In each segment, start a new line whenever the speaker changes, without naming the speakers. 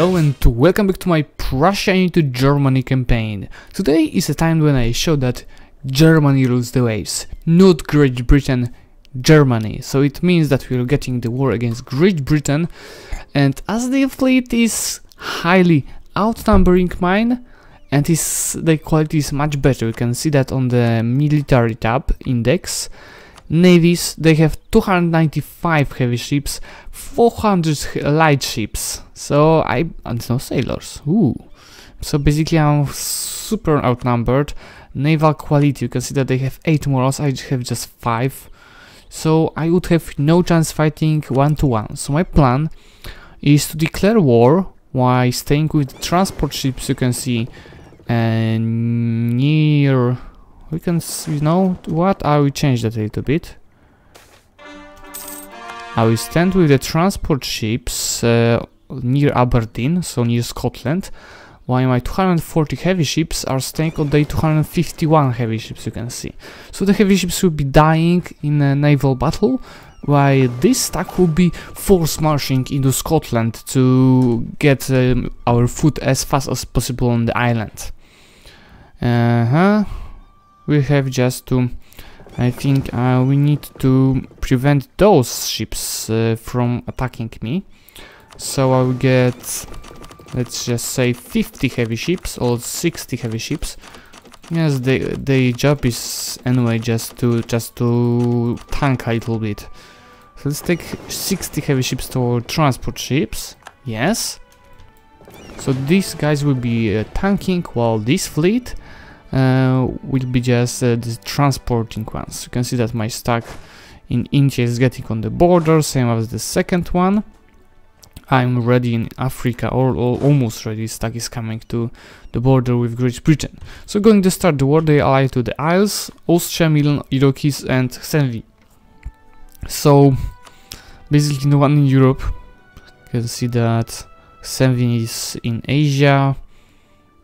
Hello and welcome back to my Prussia into Germany campaign. Today is a time when I show that Germany rules the waves, not Great Britain, Germany. So it means that we are getting the war against Great Britain, and as the fleet is highly outnumbering mine and the quality is much better, you can see that on the military tab index. Navies, they have 295 heavy ships, 400 light ships, and no sailors. Ooh. So basically I'm super outnumbered. Naval quality, you can see that they have 8 morals, I have just 5. So I would have no chance fighting 1-to-1. So my plan is to declare war while staying with the transport ships, you can see near... We can see, you know what, I will change that a little bit. I will stand with the transport ships near Aberdeen, so near Scotland, while my 240 heavy ships are staying on the 251 heavy ships, you can see. So the heavy ships will be dying in a naval battle, while this stack will be force marching into Scotland to get our food as fast as possible on the island. We have just to, I think we need to prevent those ships from attacking me. So I will get, let's just say 50 heavy ships or 60 heavy ships. Yes, the job is anyway just to tank a little bit. So let's take 60 heavy ships toward transport ships. Yes. So these guys will be tanking, while this fleet will be just the transporting ones. You can see that my stack in India is getting on the border, same as the second one. I'm ready in Africa, or almost ready. Stack is coming to the border with Great Britain. So going to start the war, they ally to the Isles, Austria, Milan, Iroquois and Zlewikk. So basically no one in Europe. You can see that Zlewikk is in Asia.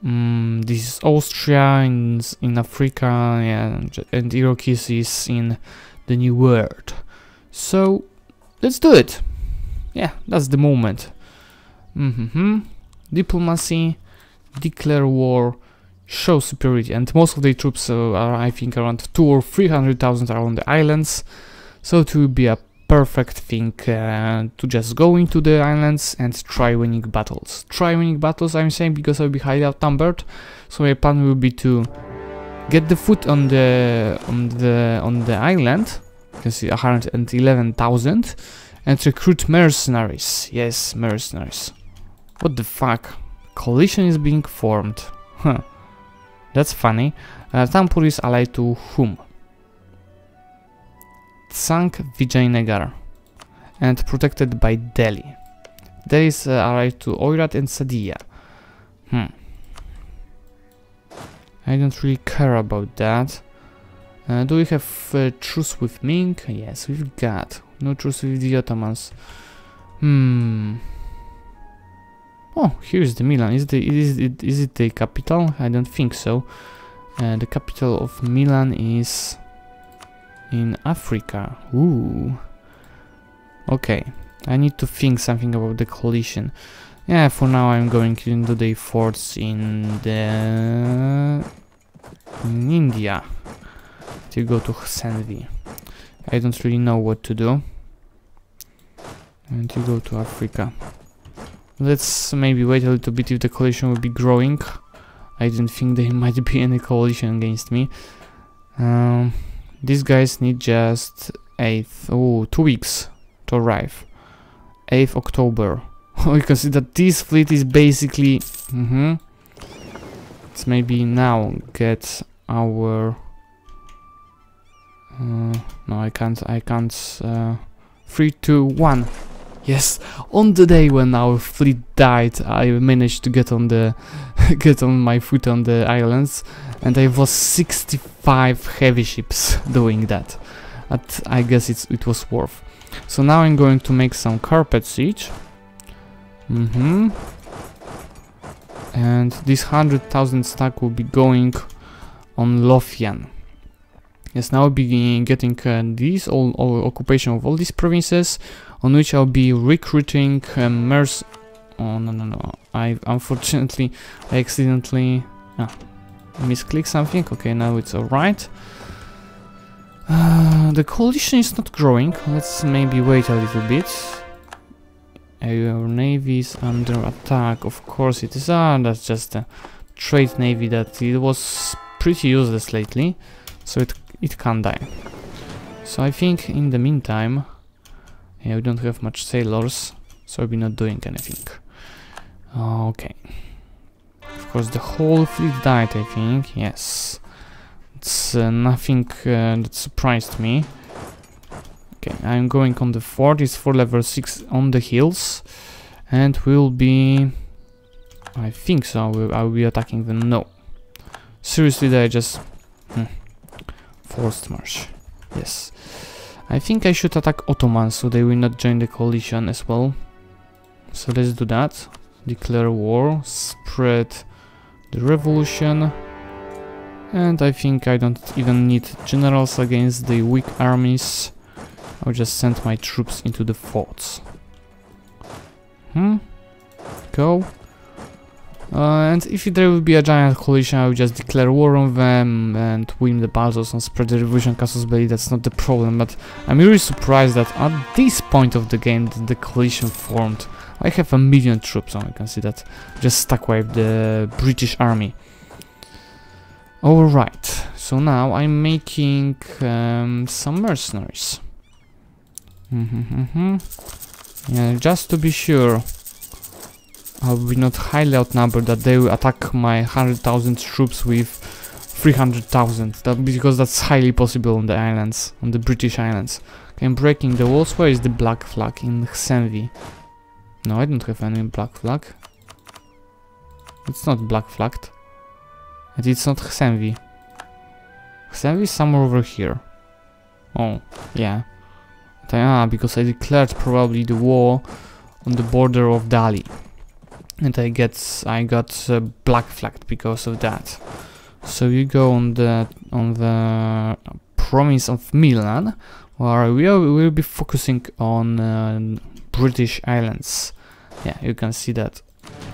This is Austria in Africa, and Iroquois is in the New World. So let's do it. Yeah, that's the moment. Diplomacy, declare war, show superiority, and most of the troops are, I think, around 200,000 or 300,000 are on the islands. So it will be a perfect thing to just go into the islands and try winning battles. Try winning battles, I'm saying, because I'll be highly outnumbered. So my plan will be to get the foot on the island. You can see 111,000, and recruit mercenaries. Yes, mercenaries. What the fuck? Coalition is being formed. Huh. That's funny. Tampur is allied to whom? Sank Vijayanagar and protected by Delhi. Delhi is allied to Oirat and Sadia. I don't really care about that. Do we have truce with Ming? Yes, we've got. No truce with the Ottomans. Oh, here's the Milan. Is it the capital? I don't think so. The capital of Milan is in Africa. Ooh. Okay, I need to think something about the coalition. Yeah, for now I'm going into the forts in India to go to Zlewikk. I don't really know what to do. And to go to Africa. Let's maybe wait a little bit if the coalition will be growing. I don't think there might be any coalition against me. These guys need just 2 weeks to arrive. 8th October. You can see that this fleet is basically... Let's maybe now get our... no, I can't. 3, 2, 1. Yes, on the day when our fleet died, I managed to get on my foot on the islands, and I was 65 heavy ships doing that. But I guess it was worth. So now I'm going to make some carpet siege. And this 100,000 stack will be going on Lothian. Yes, now I'll be getting these all occupation of all these provinces, on which I'll be recruiting Oh, no, no, no. Unfortunately, I accidentally misclicked something. Okay, now it's alright. The coalition is not growing. Let's maybe wait a little bit. Our navy is under attack. Of course it is. That's just a trade navy that it was pretty useless lately. So it can die. So I think in the meantime, yeah, we don't have much sailors, so we'll be not doing anything. Okay. Of course the whole fleet died, I think. Yes. It's nothing that surprised me. Okay, I'm going on the fort. It's for level 6 on the hills. And we'll be... I think so, I'll be attacking them. No. Seriously, they just... forced march. Yes. I think I should attack Ottomans so they will not join the coalition as well. So let's do that. Declare war. Spread the revolution. And I think I don't even need generals against the weak armies. I'll just send my troops into the forts. Go. And if there will be a giant coalition, I will just declare war on them and win the battles and spread the revolution casus belli. That's not the problem, but I'm really surprised that at this point of the game that the coalition formed. I have 1 million troops, so I can see that just stuck with the British army. Alright, so now I'm making some mercenaries. Yeah, just to be sure I'll be not highly outnumbered, that they will attack my 100,000 troops with 300,000, because that's highly possible on the islands, on the British islands. Okay, I'm breaking the walls. Where is the black flag? In Hsenvi. No, I don't have any black flag. It's not black flagged. And it's not Hsenvi. Hsenvi is somewhere over here. Oh, yeah. Because I declared probably the war on the border of Dali. And I got black flagged because of that. So you go on the province of Milan, where we'll be focusing on British islands. Yeah, you can see that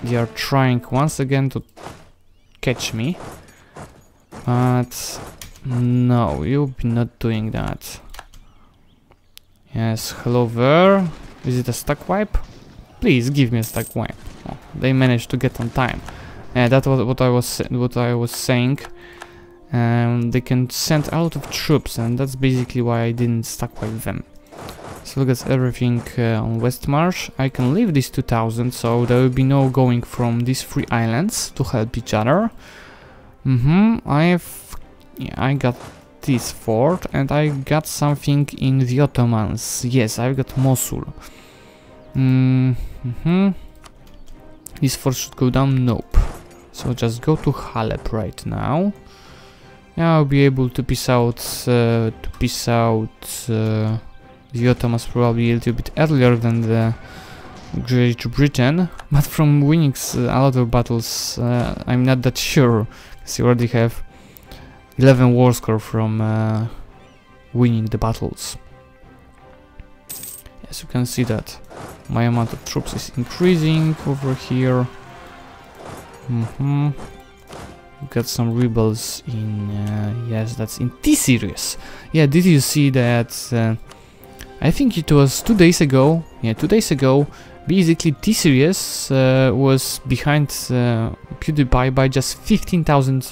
they are trying once again to catch me, but no, you'll be not doing that. Yes, hello there. Is it a stack wipe? Please give me a stack wipe. Oh, they managed to get on time. Yeah, that was what I was saying. They can send a lot of troops, and that's basically why I didn't stack wipe them. So look at everything on West March. I can leave this 2000, so there will be no going from these 3 islands to help each other. I got this fort, and I got something in the Ottomans. Yes, I got Mosul. This fort should go down. Nope. So just go to Halep right now. Yeah, I'll be able to piece out the Ottomans probably a little bit earlier than the Great Britain, but from winning a lot of battles, I'm not that sure, because you already have 11 war score from winning the battles. Yes, you can see that my amount of troops is increasing over here. Got some rebels in, yes, that's in T-Series. Yeah, did you see that? I think it was 2 days ago. Yeah, 2 days ago, basically T-Series was behind PewDiePie by just 15,000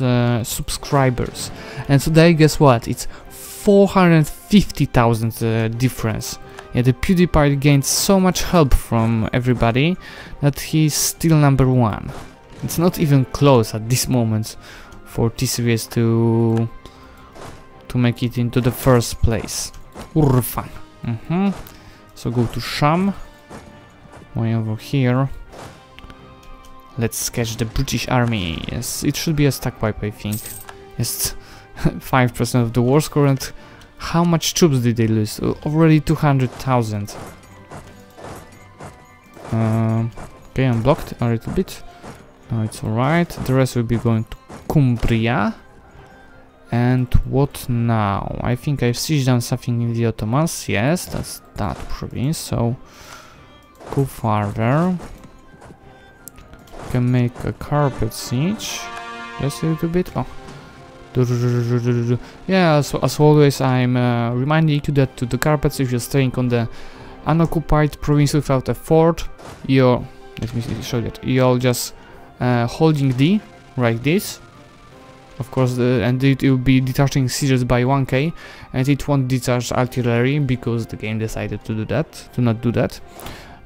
subscribers. And today, guess what? It's 450,000 difference. Yeah, the PewDiePie gained so much help from everybody that he's still #1. It's not even close at this moment for T-Series to make it into the first place. Urfan. So go to Sham. Way over here. Let's sketch the British army. Yes, it should be a stack wipe, I think. Yes, 5% of the war score. And how much troops did they lose? Already 200,000. Okay, I'm blocked a little bit. No, it's alright. The rest will be going to Cumbria. And what now? I think I've sieged down something in the Ottomans. Yes, that's that province. So go farther. can make a carpet siege. Just a little bit. Oh. Yeah, as always, I'm reminding you that to the carpets, if you're staying on the unoccupied province without a fort, you're, let me show that, you're just holding D, like this. Of course, and it will be detaching sieges by 1k, and it won't detach artillery, because the game decided to do that, to not do that.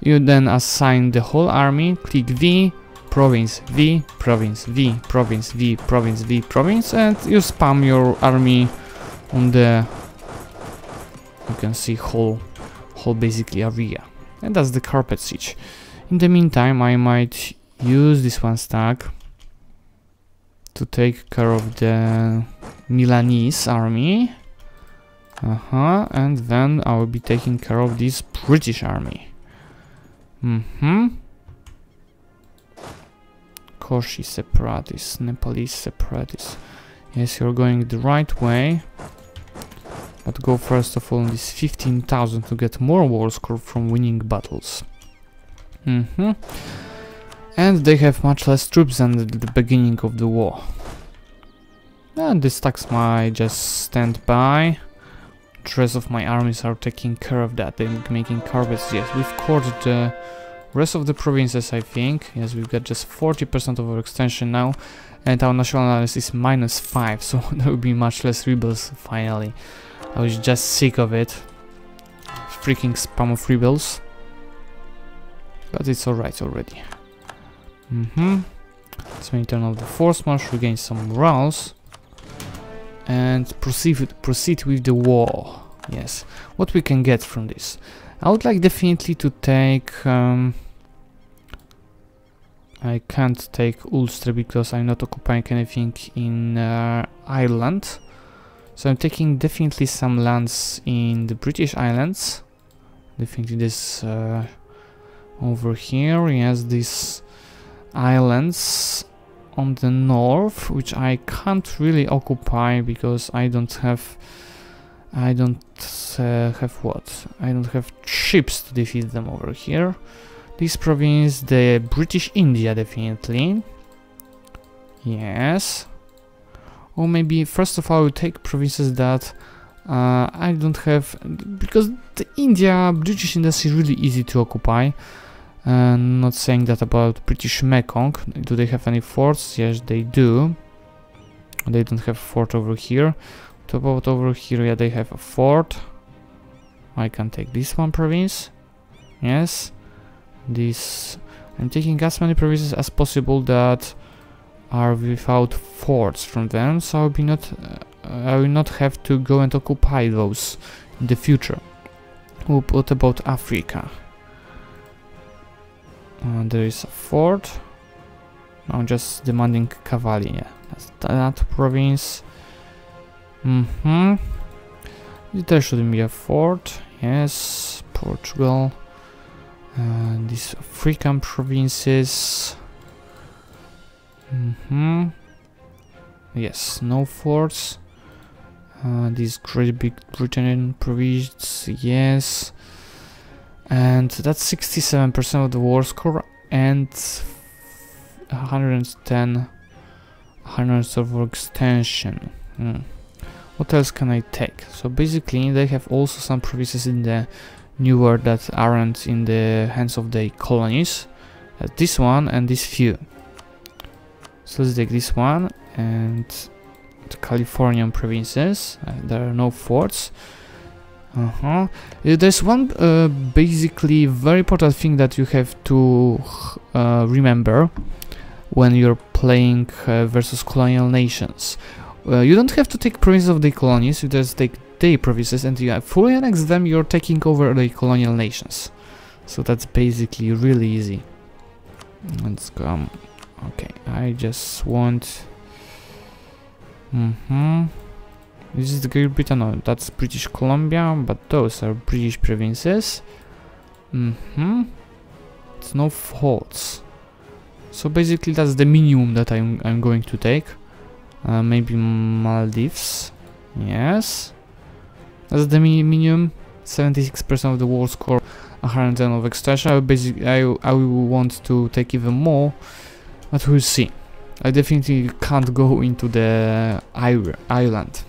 You then assign the whole army, click V, province, V, province, V, province, V, province, V, province, and you spam your army on the, you can see whole basically area. And that's the carpet siege. In the meantime, I might use this one stack to take care of the Milanese army. And then I will be taking care of this British army. Koshi separatists, Nepalese separatists. Yes, you're going the right way. But go first of all on this 15,000 to get more war score from winning battles. And they have much less troops than at the beginning of the war. And the stacks might just stand by. The rest of my armies are taking care of that. They're making carpets. Yes, we've cored the rest of the provinces, I think. Yes, we've got just 40% of our extension now. And our nationality is -5, so there will be much less rebels finally. I was just sick of it. Freaking spam of rebels. But it's alright already. So we turn off the force march, regain some morals. And proceed with the war. Yes. What we can get from this? I would like definitely to take... I can't take Ulster because I'm not occupying anything in Ireland. So I'm taking definitely some lands in the British Islands. Definitely this over here. Yes, these islands on the north, which I can't really occupy because I don't have what? I don't have ships to defeat them over here. This province, the British India, definitely. Yes. Or maybe first of all we'll take provinces that I don't have, because the British industry is really easy to occupy. Not saying that about British Mekong. Do they have any forts? Yes, they do. They don't have a fort over here. What about over here? Yeah, they have a fort. I can take this one province. Yes. This. I'm taking as many provinces as possible that are without forts from them, so I will not have to go and occupy those in the future. What about Africa? There is a fort. Now just demanding cavalry. Yeah, that's that province. There shouldn't be a fort. Yes, Portugal. These African provinces. Yes, no forts. These Great Big Britain province. Yes. And that's 67% of the war score and 110 of extension. What else can I take? So basically they have also some provinces in the New World that aren't in the hands of the colonies. This one and this few. So let's take this one and the Californian provinces. There are no forts. There's one basically very important thing that you have to remember when you're playing versus colonial nations. You don't have to take provinces of the colonies, you just take their provinces and you fully annex them, you're taking over the colonial nations. So that's basically really easy. Let's go. Okay, I just want... This is the Great Britain, no, that's British Columbia, but those are British provinces. It's no faults. So basically that's the minimum that I'm going to take. Maybe Maldives. Yes. That's the minimum. 76% of the war score, 110 of extraction. I will want to take even more. But we'll see. I definitely can't go into the island.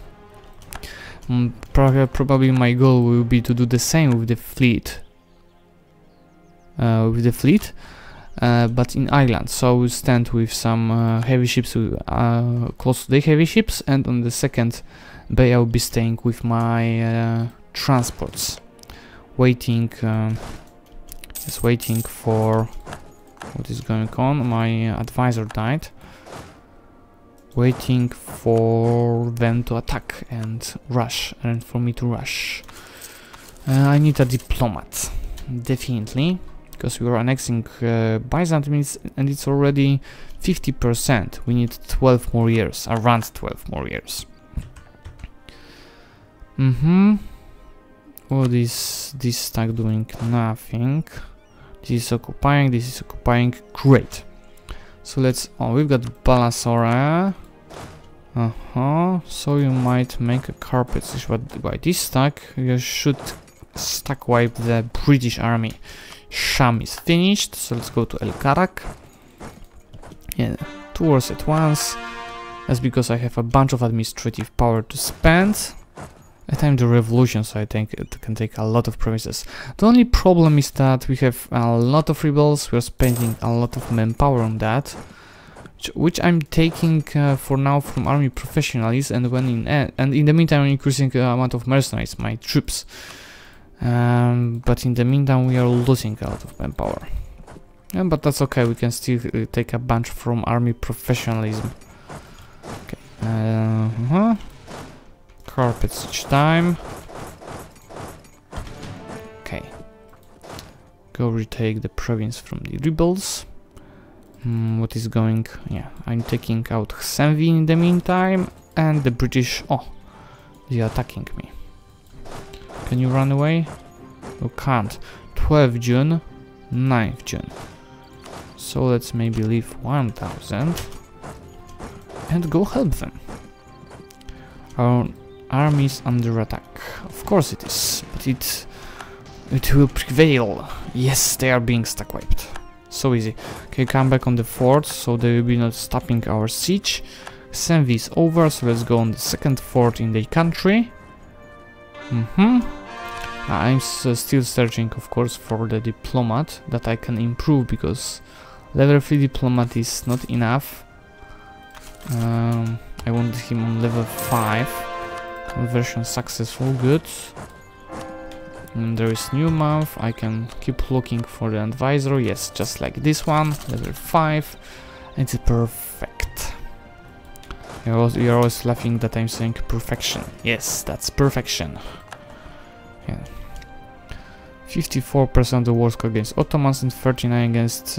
Probably my goal will be to do the same with the fleet. But in island. So we'll stand with some heavy ships close to the heavy ships, and on the second bay I'll be staying with my transports, just waiting for what is going on. My advisor died. Waiting for them to attack and rush, and for me to rush. I need a diplomat, definitely, because we are annexing Byzantium, and it's already 50%. We need 12 more years, around 12 more years. What is this stack doing? Nothing. This is occupying, great. So let's, we've got Balasora. So you might make a carpet by this stack. You should stack wipe the British army. Sham is finished, so let's go to El Karak. Yeah, 2 wars at once. That's because I have a bunch of administrative power to spend. At time the revolution, so I think it can take a lot of provinces. The only problem is that we have a lot of rebels. We're spending a lot of manpower on that, which I'm taking for now from army professionals, and in the meantime I'm increasing the amount of mercenaries, my troops. But in the meantime we are losing a lot of manpower. But that's okay, we can still take a bunch from army professionalism. Okay. Carpets each time. Okay. Go retake the province from the rebels. What is going? Yeah, I'm taking out Senvi in the meantime, and the British. Oh, they are attacking me. Can you run away? You can't. 12 June, 9th June. So let's maybe leave 1000 and go help them. Our army is under attack. Of course it is, but it will prevail. Yes, they are being stack wiped. So easy. Okay, come back on the fort, so they will be not stopping our siege. Senvi is over, so let's go on the second fort in the country. I'm still searching, of course, for the diplomat that I can improve, because level 3 diplomat is not enough. I want him on level 5. Conversion successful, good. And there is new month. I can keep looking for the advisor. Yes, just like this one, level 5. It's perfect. You're always laughing that I'm saying perfection. Yes, that's perfection. Yeah. 54% of the wars against Ottomans and 39% against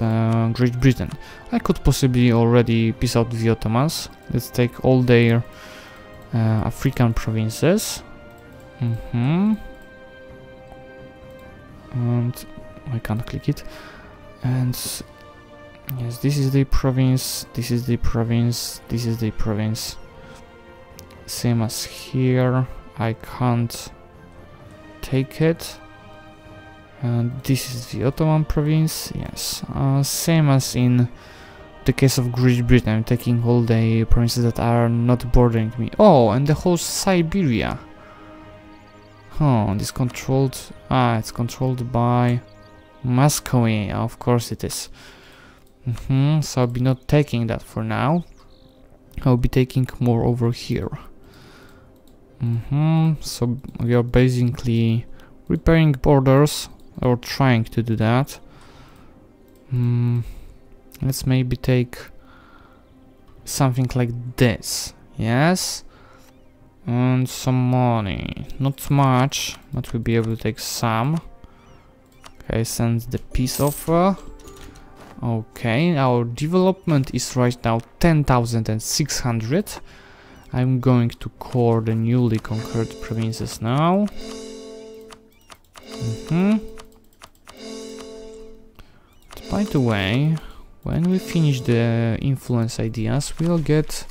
Great Britain. I could possibly already peace out the Ottomans. Let's take all their African provinces. And I can't click it. And yes, this is the province, this is the province, this is the province. Same as here. I can't take it. And this is the Ottoman province. Yes, same as in the case of Great Britain. I'm taking all the provinces that are not bordering me. Oh, and the whole Siberia. Oh, this controlled. It's controlled by Moscow. Of course it is. So I'll be not taking that for now. I'll be taking more over here. So we are basically repairing borders, or trying to do that. Let's maybe take something like this. Yes. And some money. Not much, but we'll be able to take some. Okay, send the peace offer. Okay, our development is right now 10,600. I'm going to core the newly conquered provinces now. By the way, when we finish the influence ideas, we'll get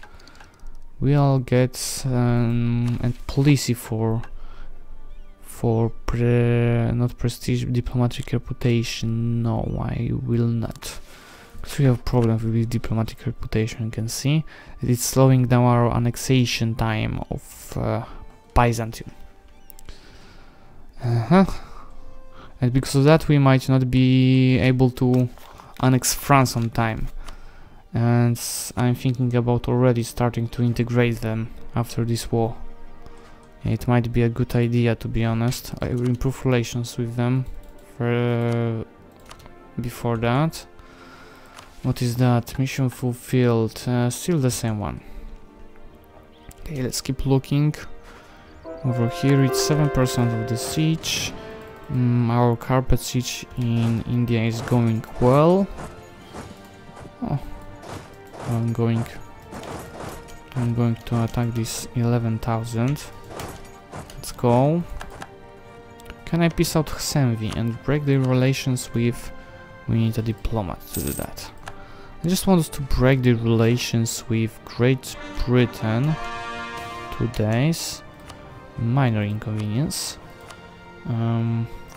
and policy for not prestige, diplomatic reputation. No, I will not. So we have problems with diplomatic reputation. You can see it's slowing down our annexation time of Byzantium. And because of that we might not be able to annex France on time. And I'm thinking about already starting to integrate them after this war. It might be a good idea, to be honest. I will improve relations with them before that. What is that? Mission fulfilled. Still the same one. Okay, let's keep looking. Over here it's 7% of the siege. Our carpet siege in India is going well. Oh, I'm going to attack this 11,000. Let's go. Can I piece out Senvi and break the relations with... We need a diplomat to do that. I just want us to break the relations with Great Britain. 2 days. Minor inconvenience.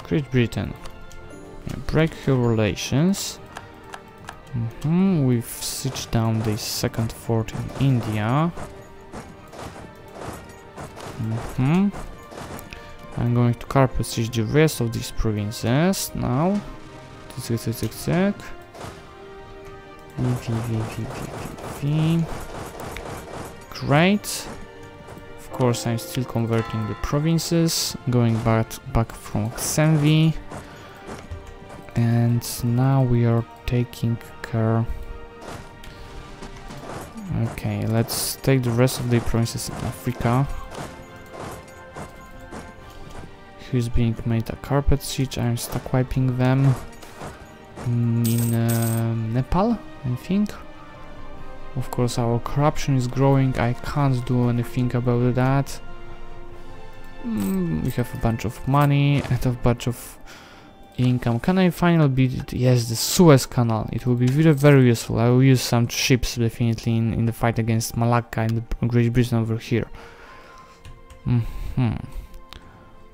Great Britain. Yeah, break your relations. We've sieged down the second fort in India. I'm going to carpet siege the rest of these provinces now. Great. Of course, I'm still converting the provinces, going back from Senvi. And now we are taking care. Okay, let's take the rest of the provinces in Africa. Who's being made a carpet siege? I'm stuck wiping them in Nepal, I think. Of course, our corruption is growing. I can't do anything about that. We have a bunch of money and a bunch of income. Can I finally beat it? Yes, the Suez Canal. It will be very useful. I will use some ships definitely in the fight against Malacca and Great Britain over here.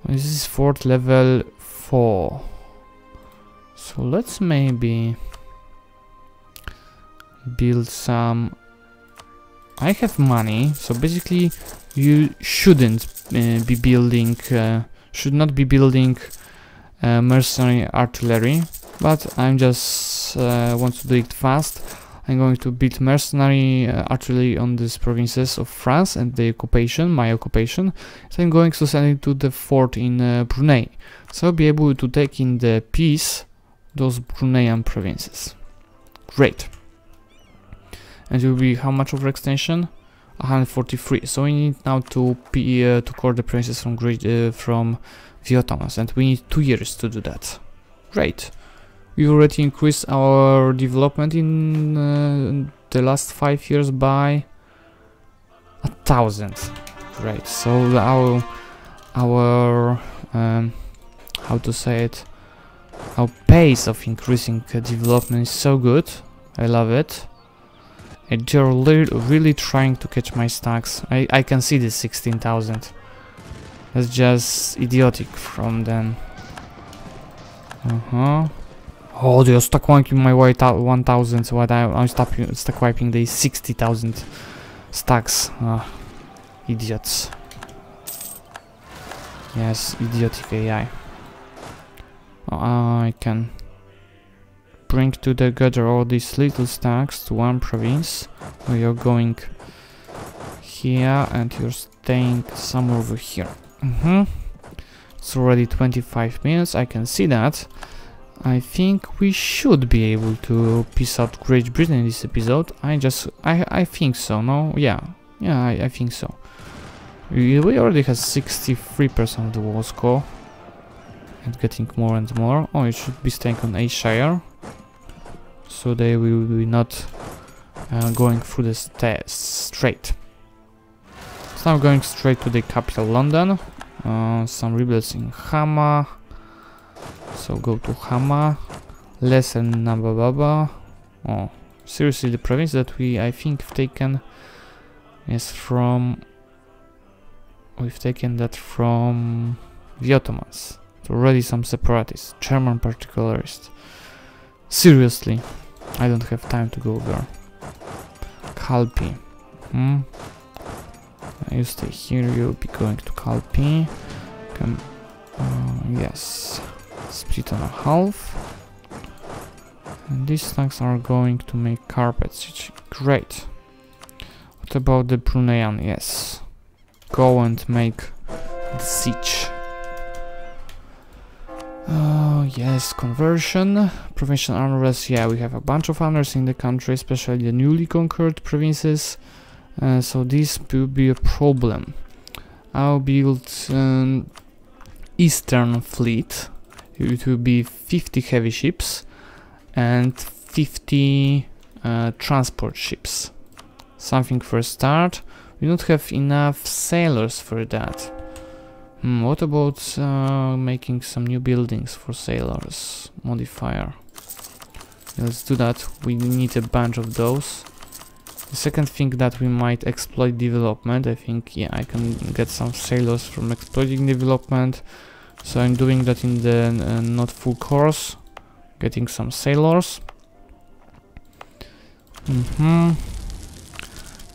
This is fort level 4. So let's maybe build some. I have money, so basically you shouldn't be building, should not be building mercenary artillery, but I'm just want to do it fast. I'm going to build mercenary artillery on these provinces of France and the occupation, my occupation. So I'm going to send it to the fort in Brunei, so I'll be able to take in the peace those Bruneian provinces. Great. And it will be how much overextension? 143. So we need now to core the provinces from the Ottomans, and we need 2 years to do that. Great. We already increased our development in the last 5 years by 1,000. Great. So our how to say it? Our pace of increasing development is so good. I love it. And they're really trying to catch my stacks. I can see this 16,000. That's just idiotic from them. Oh, they're stuck wiping my 1,000, so I'm stuck wiping the 60,000 stacks. Idiots. Yes, idiotic AI. I can bring together all these little stacks to one province. You're going here and you're staying somewhere over here. It's already 25 minutes, I can see that. I think we should be able to piece out Great Britain in this episode. I think so, no? Yeah, I think so. We already have 63% of the war score. And getting more and more. Oh, it should be staying on Ayrshire. So they will be not going through the strait. So I'm going straight to the capital, London. Some rebels in Hama. So go to Hama. Less and Nabababa. Oh, seriously, the province that I think have taken is from... We've taken that from the Ottomans. Already some separatists, German particularists. Seriously, I don't have time to go there. Calpi. You stay here, you'll be going to Calpi. Come. Yes. Split on a half. And these tanks are going to make carpets. Great. What about the Bruneian? Yes. Go and make the siege. Yes, conversion. Provincial unrest. Yeah, we have a bunch of unrest in the country, especially the newly conquered provinces. So this will be a problem. I'll build Eastern Fleet. It will be 50 heavy ships and 50 transport ships. Something for a start. We don't have enough sailors for that. What about making some new buildings for sailors? Modifier. Let's do that. We need a bunch of those. The second thing that we might exploit development. I think, yeah, I can get some sailors from exploiting development. So I'm doing that in the not full course. Getting some sailors.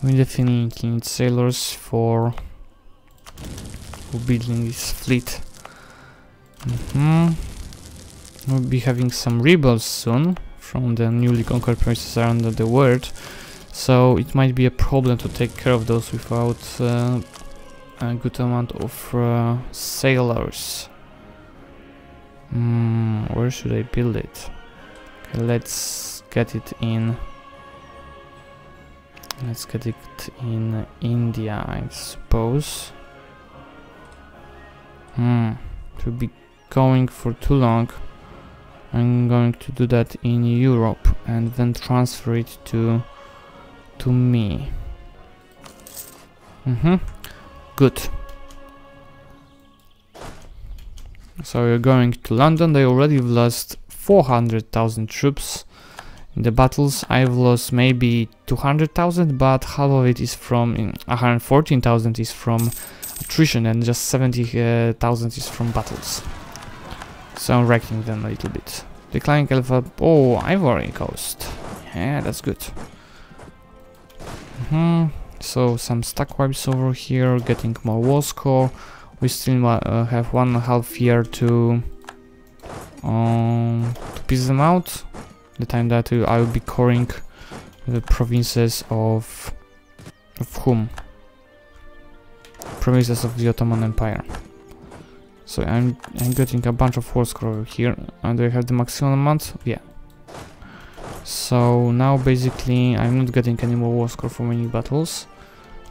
We definitely need sailors for building this fleet. We'll be having some rebels soon from the newly conquered provinces around the world, so it might be a problem to take care of those without a good amount of sailors. Where should I build it? Okay, let's get it in. Let's get it in India, I suppose. It will be going for too long. I'm going to do that in Europe and then transfer it to me. Good. So we're going to London. They already lost 400,000 troops in the battles. I've lost maybe 200,000, but half of it is from 114,000 is from attrition and just 70,000 is from battles. So I'm wrecking them a little bit. Declining Alpha. Oh, Ivory Coast. Yeah, that's good. So some stack wipes over here, getting more war score. We still have 1.5 year to piece them out. The time that I will be coring the provinces of whom? Provinces of the Ottoman Empire. So I'm getting a bunch of war score over here. And do I have the maximum amount? Yeah. So now basically I'm not getting any more war score from any battles.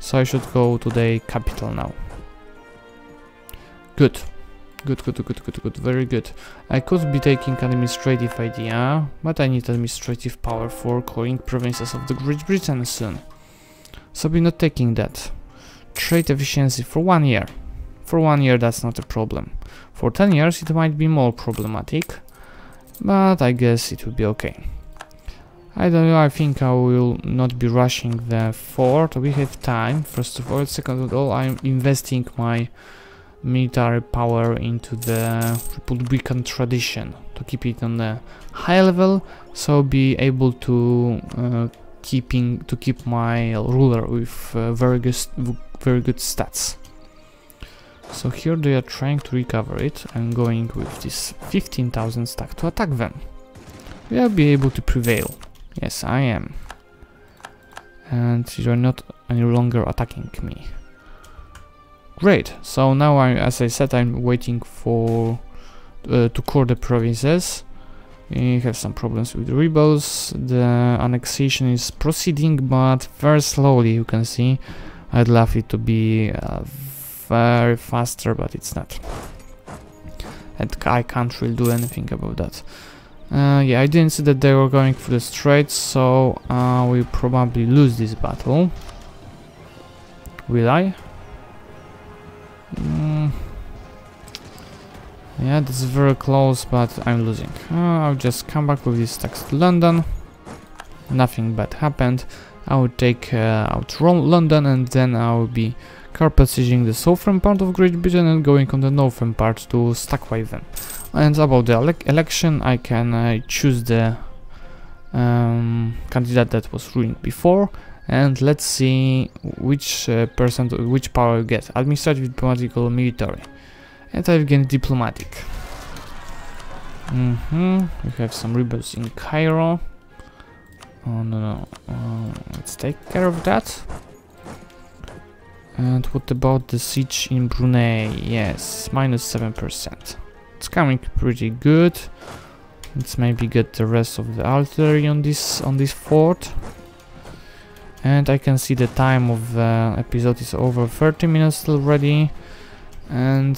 So I should go to the capital now. Good. Good, very good. I could be taking administrative idea, but I need administrative power for coring provinces of the Great Britain soon. So we're not taking that. Trade efficiency for 1 year. For 1 year that's not a problem. For 10 years it might be more problematic, but I guess it will be okay. I don't know, I think I will not be rushing the fort. We have time, first of all. Second of all, I'm investing my military power into the Republican tradition to keep it on a high level, so be able to keep my ruler with very good stats. So here they are trying to recover it. I'm going with this 15,000 stack to attack them. Will I be able to prevail? Yes, I am. And you are not any longer attacking me. Great. So now, as I said, I'm waiting for to core the provinces. We have some problems with the rebels. The annexation is proceeding, but very slowly. You can see. I'd love it to be very faster, but it's not. And I can't really do anything about that. Yeah, I didn't see that they were going for the straits, so we'll probably lose this battle. Will I? Yeah, that's very close, but I'm losing. I'll just come back with these stacks to London. Nothing bad happened. I will take out London, and then I will be carpet sieging the southern part of Great Britain and going on the northern part to stack wipe them. And about the election, I can choose the candidate that was ruined before, and let's see which which power you get. Administrative, diplomatic, or military. And I've gained diplomatic. We have some rebels in Cairo. Oh no, let's take care of that. And what about the siege in Brunei? Yes, -7%. It's coming pretty good. Let's maybe get the rest of the artillery on this fort. And I can see the time of the episode is over 30 minutes already. And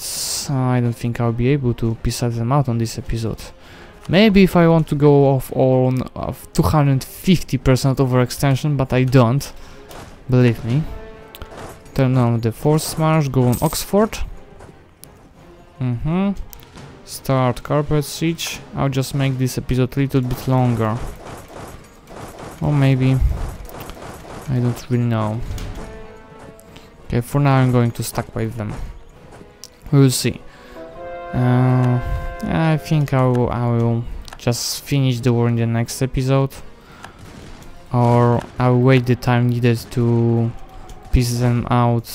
I don't think I'll be able to piece them out on this episode. Maybe if I want to go off on 250% overextension, but I don't. Believe me. Turn on the force march, go on Oxford. Start carpet siege. I'll just make this episode a little bit longer. Or maybe. I don't really know. Okay, for now I'm going to stockpile them. We'll see. I think I will just finish the war in the next episode. Or I'll wait the time needed to piece them out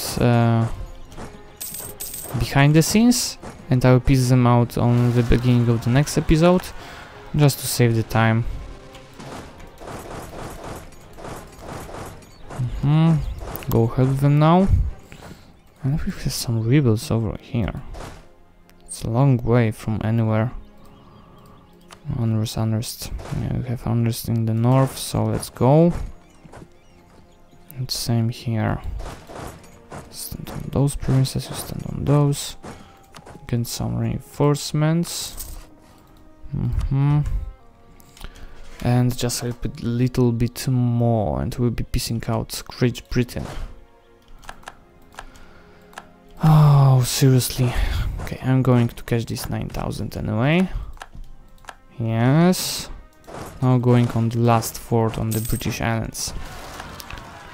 behind the scenes, and I will piece them out on the beginning of the next episode, just to save the time. Go help them now. And we have some rebels over here. It's a long way from anywhere. Unrest. Yeah, we have unrest in the north, so let's go. And same here. Stand on those provinces, you stand on those. Get some reinforcements. And just a little bit more, and we'll be piecing out Great Britain. Oh, seriously. Okay, I'm going to catch this 9,000 anyway. Yes. Now going on the last fort on the British Islands.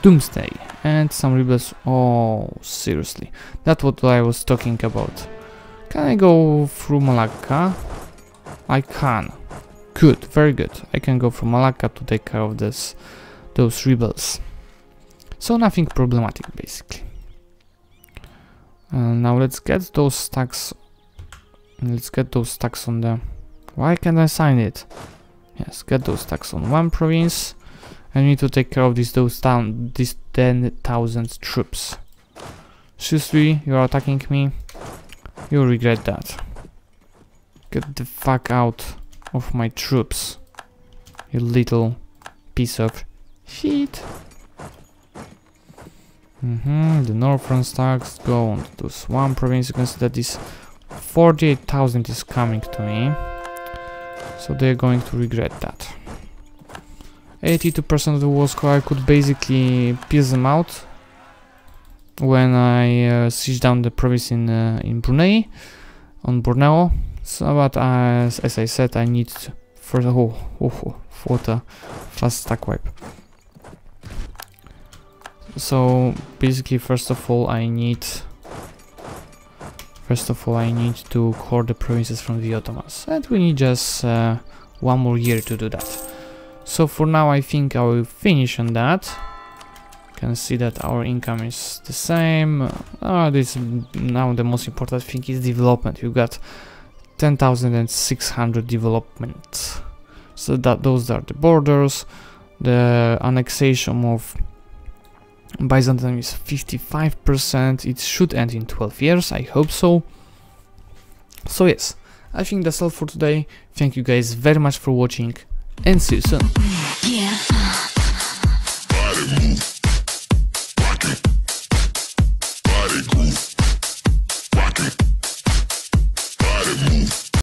Doomsday. And some rebels. Oh, seriously. That's what I was talking about. Can I go through Malacca? I can. Good, very good. I can go from Malacca to take care of those rebels. So nothing problematic, basically. Now let's get those stacks. Let's get those stacks on the. Why can't I sign it? Yes, get those stacks on one province. I need to take care of these 10,000 troops. Seriously, you are attacking me? You'll regret that. Get the fuck out of my troops, you little piece of shit. The northern stacks go on to this one province. You can see that this 48,000 is coming to me, so they're going to regret that. 82% of the war score. I could basically piece them out when I siege down the province in Brunei, on Borneo. So, but as I said, I need first. What a fast stack wipe. So basically, first of all, I need to core the provinces from the Ottomans, and we need just 1 more year to do that. So for now, I think I will finish on that. You can see that our income is the same. This now the most important thing is development. You got 10,600 development. So that those are the borders. The annexation of Byzantium is 55%. It should end in 12 years. I hope so. So yes, I think that's all for today. Thank you guys very much for watching, and see you soon.